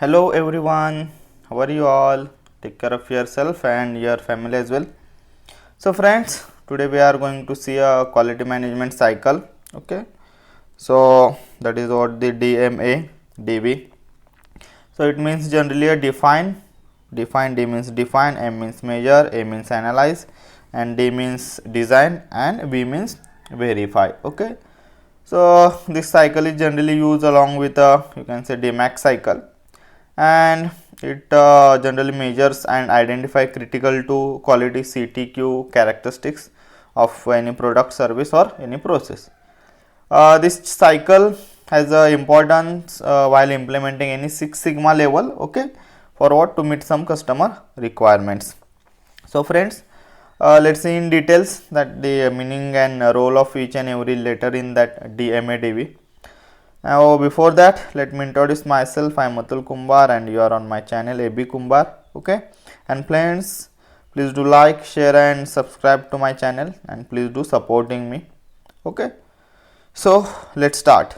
Hello everyone, how are you all? Take care of yourself and your family as well. So friends, today we are going to see a quality management cycle. Okay, so that is what the DMA DB. So it means generally a define. D means define, M means measure, A means analyze, and D means design, and B means verify. Okay, so this cycle is generally used along with a, you can say, DMAX cycle, and it generally measures and identify critical to quality CTQ characteristics of any product, service, or any process. This cycle has a importance while implementing any Six Sigma level, okay, for what, to meet some customer requirements. So friends, let's see in details that the meaning and role of each and every letter in that DMADV. Now before that, let me introduce myself. I am Atul Kumbar and you are on my channel AB Kumbar. Okay, and friends, please do like, share and subscribe to my channel, and please do supporting me. Okay, so let's start.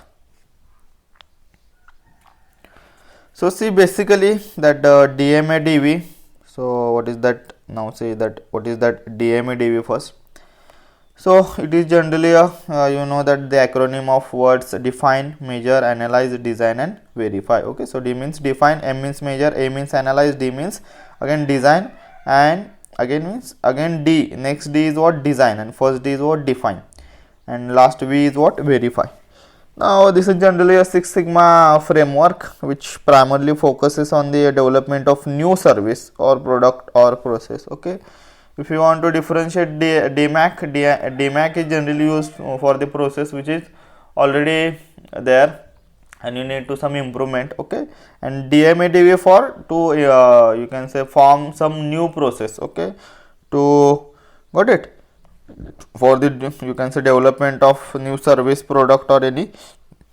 So see, basically that DMADV. So what is that? Now say that what is that DMADV first. So it is generally a you know that the acronym of words define, measure, analyze, design, and verify. Okay, so D means define, M means measure, A means analyze, D means again design, and again means again D. Next D is what? Design, and first D is what? Define, and last V is what? Verify. Now this is generally a Six Sigma framework which primarily focuses on the development of new service or product or process. Okay, if you want to differentiate DMAC is generally used for the process which is already there and you need to some improvement. Okay, and DMADV for to you can say form some new process. Okay, to got it, for the you can say development of new service, product, or any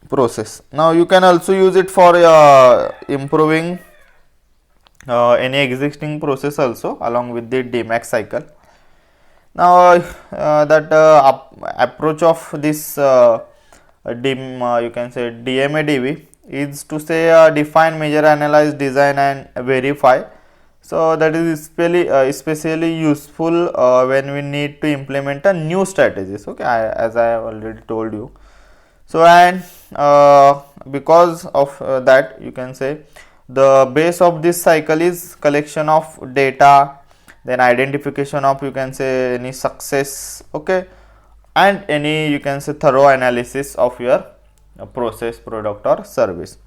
process. Now you can also use it for improving any existing process also along with the DMAX cycle. Now that approach of this you can say DMADV is to say define, measure, analyze, design, and verify. So that is especially useful when we need to implement a new strategies. Okay, as I have already told you. So and because of that, you can say the base of this cycle is collection of data, then identification of, you can say, any success. Okay, and any, you can say, thorough analysis of your process, product, or service.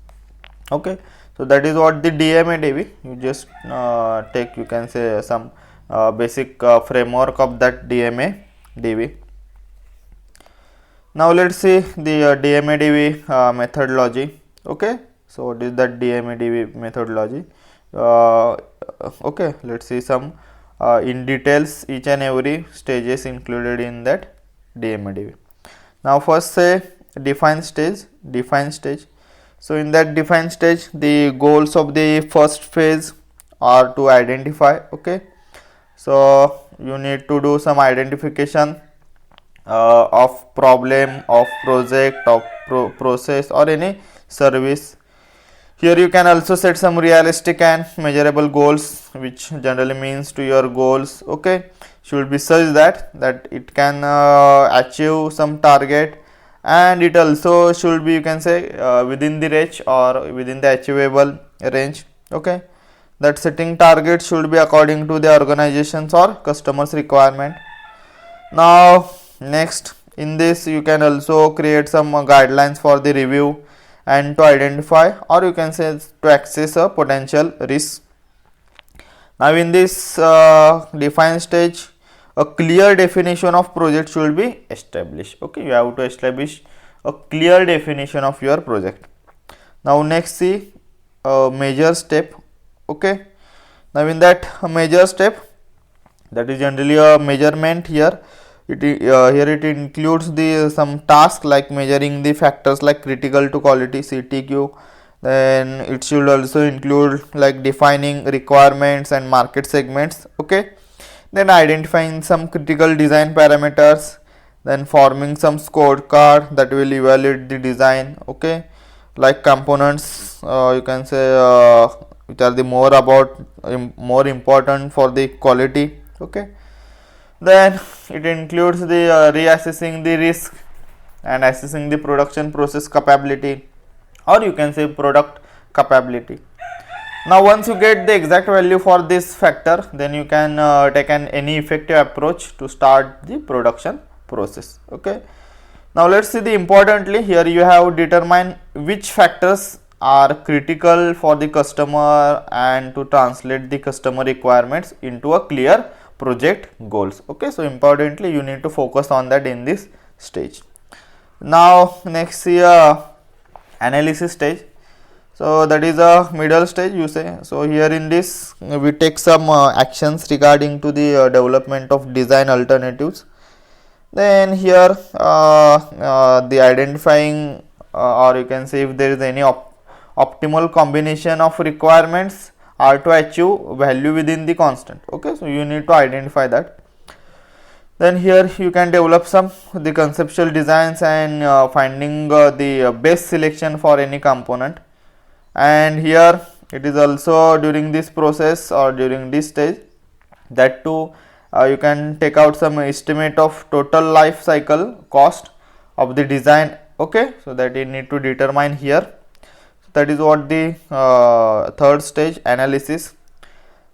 Okay, so that is what the DMADV. You just take, you can say, some basic framework of that DMADV. Now let's see the DMADV methodology. Okay, so what is that DMADV methodology? Okay, let's see some in details each and every stages included in that DMADV. Now first say define stage. So in that define stage, the goals of the first phase are to identify. Okay, so you need to do some identification of problem, of project, of process, or any service. Here you can also set some realistic and measurable goals, which generally means to your goals, okay, should be such that it can achieve some target, and it also should be, you can say, within the range or within the achievable range. Okay, that setting target should be according to the organization's or customers requirement. Now next, in this you can also create some guidelines for the review and to identify, or you can say to access a potential risk. Now in this define stage, a clear definition of project should be established. Okay, you have to establish a clear definition of your project. Now next, see a major step. Okay, now in that major step, that is generally a measurement. Here here it includes the some task like measuring the factors like critical to quality CTQ. Then it should also include like defining requirements and market segments. Okay, then identifying some critical design parameters, then forming some scorecard that will evaluate the design. Okay, like components, you can say, which are the more about more important for the quality. Okay, then it includes the reassessing the risk and assessing the production process capability, or you can say product capability. Now once you get the exact value for this factor, then you can take any effective approach to start the production process. Okay, now let's see the importantly, here you have determine which factors are critical for the customer and to translate the customer requirements into a clear project goals. Okay, so importantly you need to focus on that in this stage. Now next here analysis stage. So that is a middle stage, you say. So here in this we take some actions regarding to the development of design alternatives. Then here the identifying or you can say if there is any optimal combination of requirements are to achieve value within the constant. Okay, so you need to identify that. Then here you can develop some the conceptual designs and finding the best selection for any component. And here it is also during this process or during this stage that too you can take out some estimate of total life cycle cost of the design. Okay, so that you need to determine here. So that is what the third stage, analysis.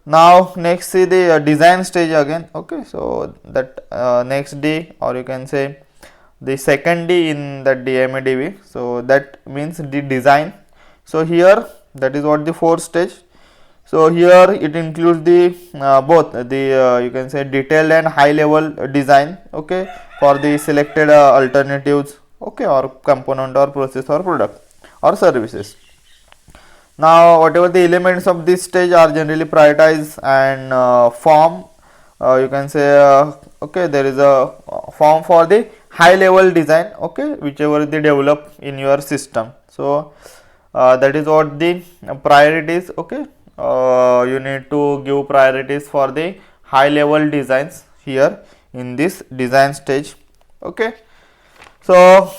Now next see the design stage again. Okay, so that next D, or you can say the second D in that DMADV. So that means the design. So here that is what the fourth stage. So here it includes the both the you can say detailed and high level design. Okay, for the selected alternatives. Okay, or component or process or product or services. Now whatever the elements of this stage are generally prioritized and form, you can say okay, there is a form for the high level design. Okay, whichever they develop in your system. So that is what the priorities. Okay, you need to give priorities for the high level designs here in this design stage. Okay, so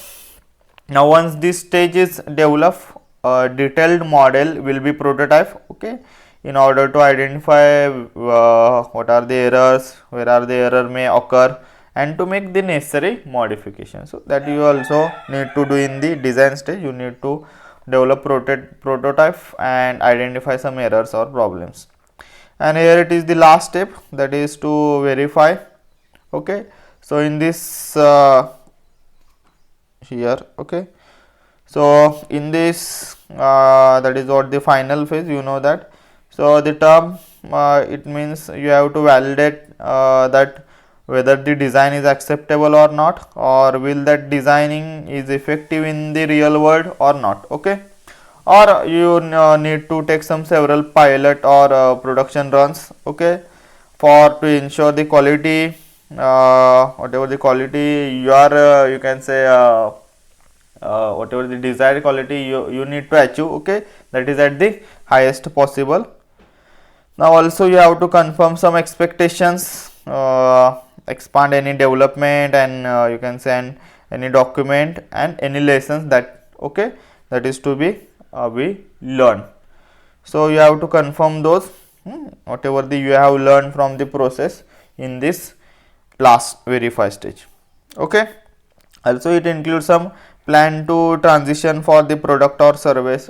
now once this stage is developed, a detailed model will be prototype. Okay, in order to identify what are the errors, where are the error may occur, and to make the necessary modifications. So that you also need to do in the design stage. You need to develop prototype and identify some errors or problems. And here it is the last step, that is to verify. Okay, so in this here. Okay, so in this that is what the final phase, you know that. So the term it means you have to validate that whether the design is acceptable or not, or will that designing is effective in the real world or not. Okay, or you need to take some several pilot or production runs. Okay, for to ensure the quality, whatever the quality you are you can say whatever the desired quality you need to achieve. Okay, that is at the highest possible. Now also you have to confirm some expectations, expand any development, and you can say any document and any lessons that okay that is to be we learn. So you have to confirm those whatever the you have learned from the process in this last verify stage. Okay, also it includes some plan to transition for the product or service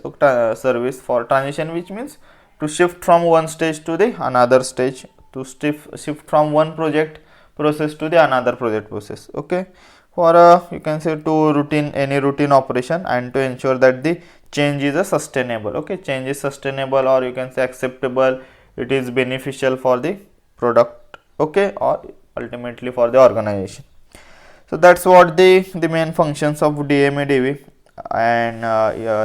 for transition, which means to shift from one stage to the another stage, to shift from one project process to the another project process. Okay, for you can say to routine any routine operation, and to ensure that the change is a sustainable. Okay, change is sustainable, or you can say acceptable, it is beneficial for the product. Okay, or ultimately for the organization. So that's what the main functions of DMADV, and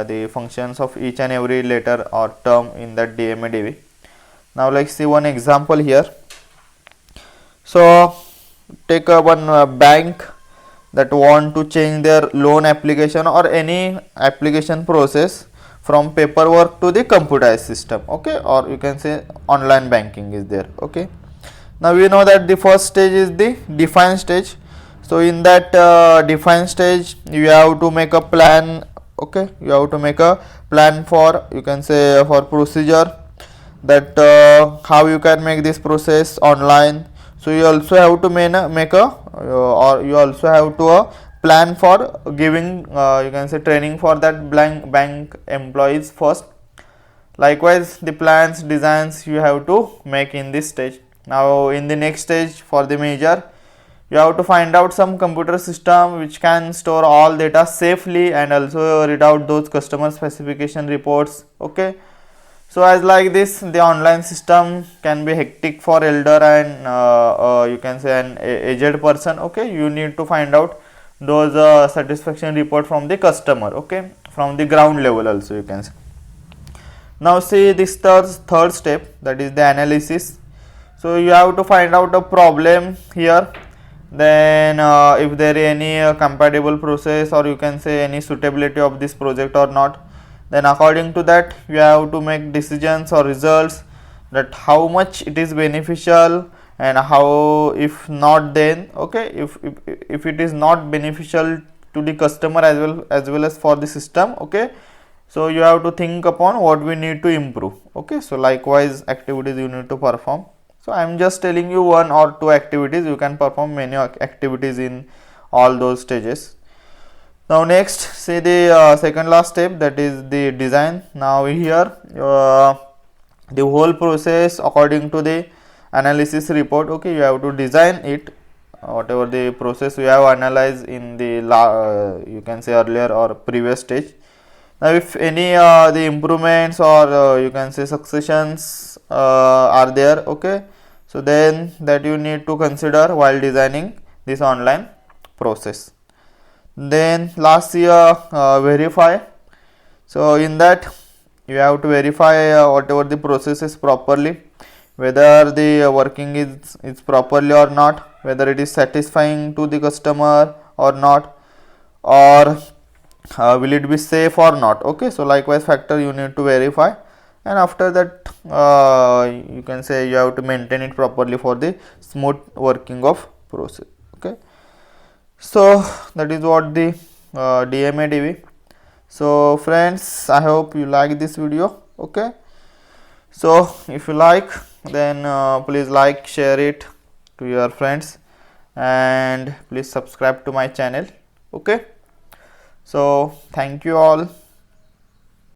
the functions of each and every letter or term in that DMADV. Now let's see one example here. So take one bank that want to change their loan application or any application process from paperwork to the computerized system. Okay, or you can say online banking is there. Okay, now we know that the first stage is the define stage. So in that define stage you have to make a plan Okay, you have to make a plan for, you can say, for procedure, that how you can make this process online. So you also have to make a or you also have to plan for giving, you can say, training for that blank bank employees first. Likewise, the plans designs you have to make in this stage. Now in the next stage, for the major, you have to find out some computer system which can store all data safely and also read out those customer specification reports. Okay, so as like this, the online system can be hectic for elder and you can say an aged person. Okay, you need to find out those satisfaction report from the customer. Okay, from the ground level also, you can say. Now see this third step, that is the analysis. So you have to find out a problem here, then if there is any compatible process, or you can say any suitability of this project or not. Then according to that, you have to make decisions or results, that how much it is beneficial and how, if not, then okay, if it is not beneficial to the customer as well as for the system. Okay, so you have to think upon what we need to improve. Okay, so likewise activities you need to perform. So I am just telling you one or two activities. You can perform many activities in all those stages. Now next, say the second last step, that is the design. Now here the whole process according to the analysis report. Okay, you have to design it, whatever the process you have analyzed in the you can say earlier or previous stage. Now if any the improvements or you can say successions are there. Okay, so then that you need to consider while designing this online process. Then last year, verify. So in that you have to verify whatever the process is properly, whether the working is properly or not, whether it is satisfying to the customer or not, or will it be safe or not. Okay, so likewise factor you need to verify, and after that you can say you have to maintain it properly for the smooth working of process. Okay, so that is what the DMADV. So friends, I hope you like this video. Okay, so if you like, then please like, share it to your friends, and please subscribe to my channel. Okay, so thank you all.